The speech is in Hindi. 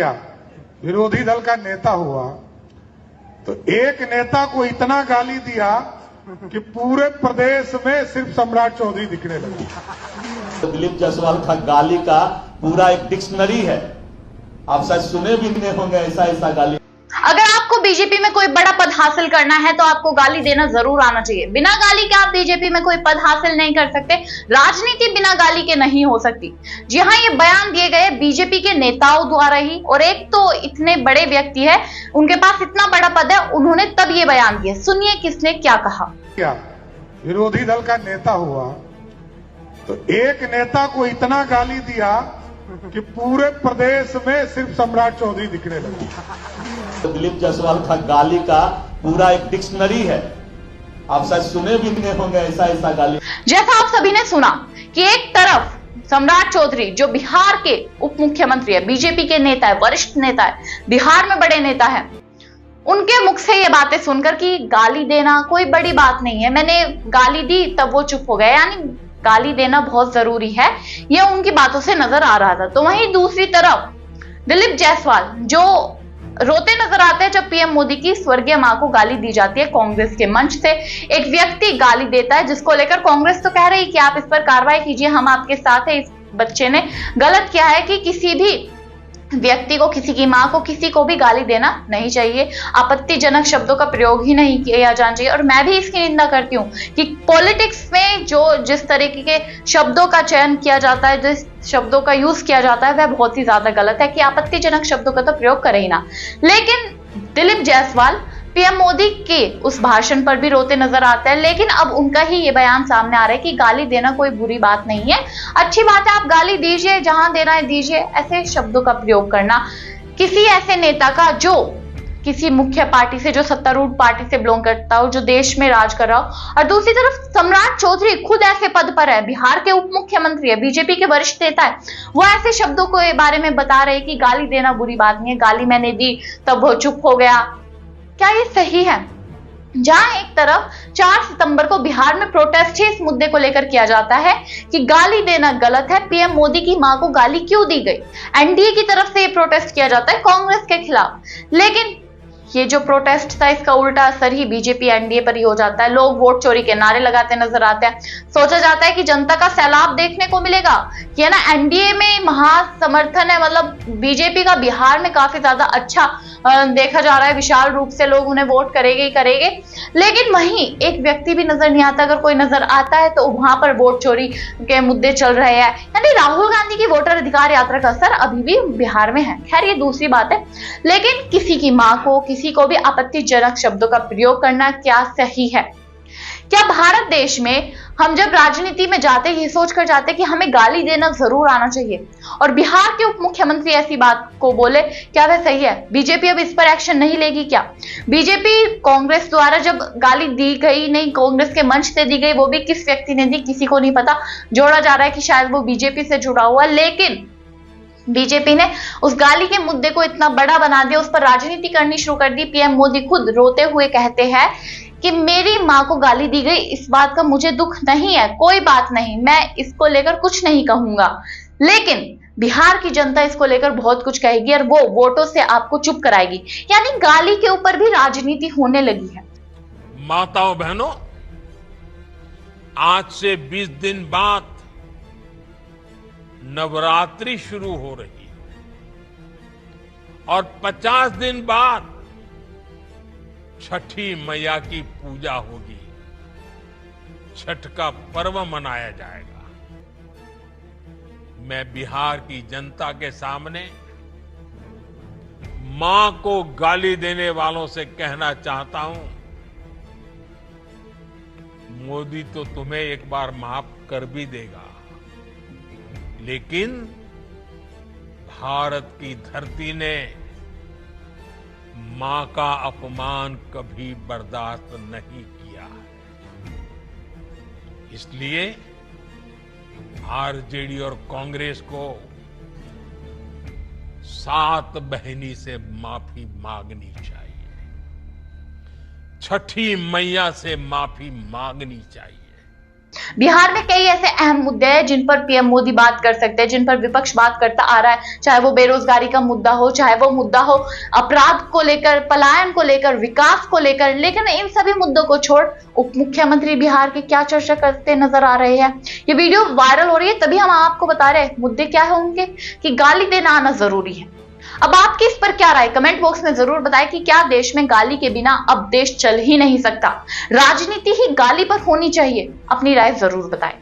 क्या विरोधी दल का नेता हुआ तो एक नेता को इतना गाली दिया कि पूरे प्रदेश में सिर्फ सम्राट चौधरी दिखने लगे। दिलीप जायसवाल का गाली का पूरा एक डिक्शनरी है, आप शायद सुने भी नहीं होंगे ऐसा ऐसा गाली। अगर आपको बीजेपी में कोई बड़ा पद हासिल करना है तो आपको गाली देना जरूर आना चाहिए। बिना गाली के आप बीजेपी में कोई पद हासिल नहीं कर सकते। राजनीति बिना गाली के नहीं हो सकती। जी हाँ, ये बयान दिए गए बीजेपी के नेताओं द्वारा ही, और एक तो इतने बड़े व्यक्ति है, उनके पास इतना बड़ा पद है, उन्होंने तब ये बयान दिए। सुनिए किसने क्या कहा। क्या विरोधी दल का नेता हुआ तो एक नेता को इतना गाली दिया कि पूरे प्रदेश में सिर्फ सम्राट चौधरी दिखने लगे। दिलीप जायसवाल का गाली का पूरा एक डिक्शनरी है, आप शायद सुने भी नहीं होंगे ऐसा ऐसा गाली। जैसा आप सभी ने सुना कि एक तरफ सम्राट चौधरी जो बिहार के उप मुख्यमंत्री है, बीजेपी के नेता है, वरिष्ठ नेता है, बिहार में बड़े नेता है, उनके मुख से ये बातें सुनकर कि गाली देना कोई बड़ी बात नहीं है, मैंने गाली दी तब वो चुप हो गए, यानी गाली देना बहुत जरूरी है, ये उनकी बातों से नजर आ रहा था। तो वहीं दूसरी तरफ दिलीप जायसवाल जो रोते नजर आते हैं जब पीएम मोदी की स्वर्गीय मां को गाली दी जाती है। कांग्रेस के मंच से एक व्यक्ति गाली देता है, जिसको लेकर कांग्रेस तो कह रही है कि आप इस पर कार्रवाई कीजिए, हम आपके साथ हैं। इस बच्चे ने गलत किया है कि किसी भी व्यक्ति को, किसी की मां को, किसी को भी गाली देना नहीं चाहिए, आपत्तिजनक शब्दों का प्रयोग ही नहीं किया जाना चाहिए। और मैं भी इसकी निंदा करती हूँ कि पॉलिटिक्स में जिस तरीके के शब्दों का चयन किया जाता है, जिस शब्दों का यूज किया जाता है, वह बहुत ही ज्यादा गलत है कि आपत्तिजनक शब्दों का तो प्रयोग करे ही ना। लेकिन दिलीप जायसवाल पीएम मोदी के उस भाषण पर भी रोते नजर आते हैं, लेकिन अब उनका ही ये बयान सामने आ रहा है कि गाली देना कोई बुरी बात नहीं है, अच्छी बात है, आप गाली दीजिए, जहां देना है दीजिए। ऐसे शब्दों का प्रयोग करना किसी ऐसे नेता का जो किसी मुख्य पार्टी से, जो सत्तारूढ़ पार्टी से बिलोंग करता हो, जो देश में राज कर रहा हो, और दूसरी तरफ सम्राट चौधरी खुद ऐसे पद पर है, बिहार के उप मुख्यमंत्री है, बीजेपी के वरिष्ठ नेता है, वो ऐसे शब्दों के बारे में बता रहे कि गाली देना बुरी बात नहीं है, गाली मैंने दी तब वो चुप हो गया। क्या ये सही है? जहां एक तरफ 4 सितंबर को बिहार में प्रोटेस्ट ही इस मुद्दे को लेकर किया जाता है कि गाली देना गलत है, पीएम मोदी की मां को गाली क्यों दी गई। एनडीए की तरफ से ये प्रोटेस्ट किया जाता है कांग्रेस के खिलाफ, लेकिन ये जो प्रोटेस्ट था इसका उल्टा असर ही बीजेपी एनडीए पर ही हो जाता है। लोग वोट चोरी के नारे लगाते नजर आते हैं। सोचा जाता है कि जनता का सैलाब देखने को मिलेगा कि है ना, एनडीए में महासमर्थन है, मतलब बीजेपी का बिहार में काफी ज्यादा अच्छा देखा जा रहा है, विशाल रूप से लोग उन्हें वोट करेंगे ही करेंगे। लेकिन वहीं एक व्यक्ति भी नजर नहीं आता, अगर कोई नजर आता है तो वहां पर वोट चोरी के मुद्दे चल रहे हैं। यानी राहुल गांधी की वोटर अधिकार यात्रा का असर अभी भी बिहार में है। खैर ये दूसरी बात है, लेकिन किसी की मां को, किसी को भी आपत्तिजनक शब्दों का प्रयोग करना क्या सही है? क्या भारत देश में हम जब राजनीति में जाते हैं ये सोचकर जाते हैं कि हमें गाली देना जरूर आना चाहिए, और बिहार के उप मुख्यमंत्री ऐसी बात को बोले, क्या वह सही है? बीजेपी अब इस पर एक्शन नहीं लेगी क्या? बीजेपी कांग्रेस द्वारा जब गाली दी गई, नहीं कांग्रेस के मंच से दी गई, वो भी किस व्यक्ति ने दी किसी को नहीं पता, जोड़ा जा रहा है कि शायद वो बीजेपी से जुड़ा हुआ, लेकिन बीजेपी ने उस गाली के मुद्दे को इतना बड़ा बना दिया, उस पर राजनीति करनी शुरू कर दी। पीएम मोदी खुद रोते हुए कहते हैं कि मेरी मां को गाली दी गई, इस बात का मुझे दुख नहीं है, कोई बात नहीं, मैं इसको लेकर कुछ नहीं कहूंगा। लेकिन बिहार की जनता इसको लेकर बहुत कुछ कहेगी और वो वोटों से आपको चुप कराएगी। यानी गाली के ऊपर भी राजनीति होने लगी है। माताओं बहनों, आज से 20 दिन बाद नवरात्रि शुरू हो रही है और 50 दिन बाद छठी मैया की पूजा होगी, छठ का पर्व मनाया जाएगा। मैं बिहार की जनता के सामने मां को गाली देने वालों से कहना चाहता हूं, मोदी तो तुम्हें एक बार माफ कर भी देगा, लेकिन भारत की धरती ने मां का अपमान कभी बर्दाश्त नहीं किया है। इसलिए आरजेडी और कांग्रेस को 7 बहिनी से माफी मांगनी चाहिए, छठी मैया से माफी मांगनी चाहिए। बिहार में कई ऐसे अहम मुद्दे हैं जिन पर पीएम मोदी बात कर सकते हैं, जिन पर विपक्ष बात करता आ रहा है, चाहे वो बेरोजगारी का मुद्दा हो, चाहे वो मुद्दा हो अपराध को लेकर, पलायन को लेकर, विकास को लेकर। लेकिन इन सभी मुद्दों को छोड़ उप मुख्यमंत्री बिहार की क्या चर्चा करते नजर आ रहे हैं। ये वीडियो वायरल हो रही है, तभी हम आपको बता रहे हैं मुद्दे क्या है उनके, कि गाली देना आना जरूरी है। अब आपकी इस पर क्या राय, कमेंट बॉक्स में जरूर बताएं कि क्या देश में गाली के बिना अब देश चल ही नहीं सकता, राजनीति ही गाली पर होनी चाहिए। अपनी राय जरूर बताएं।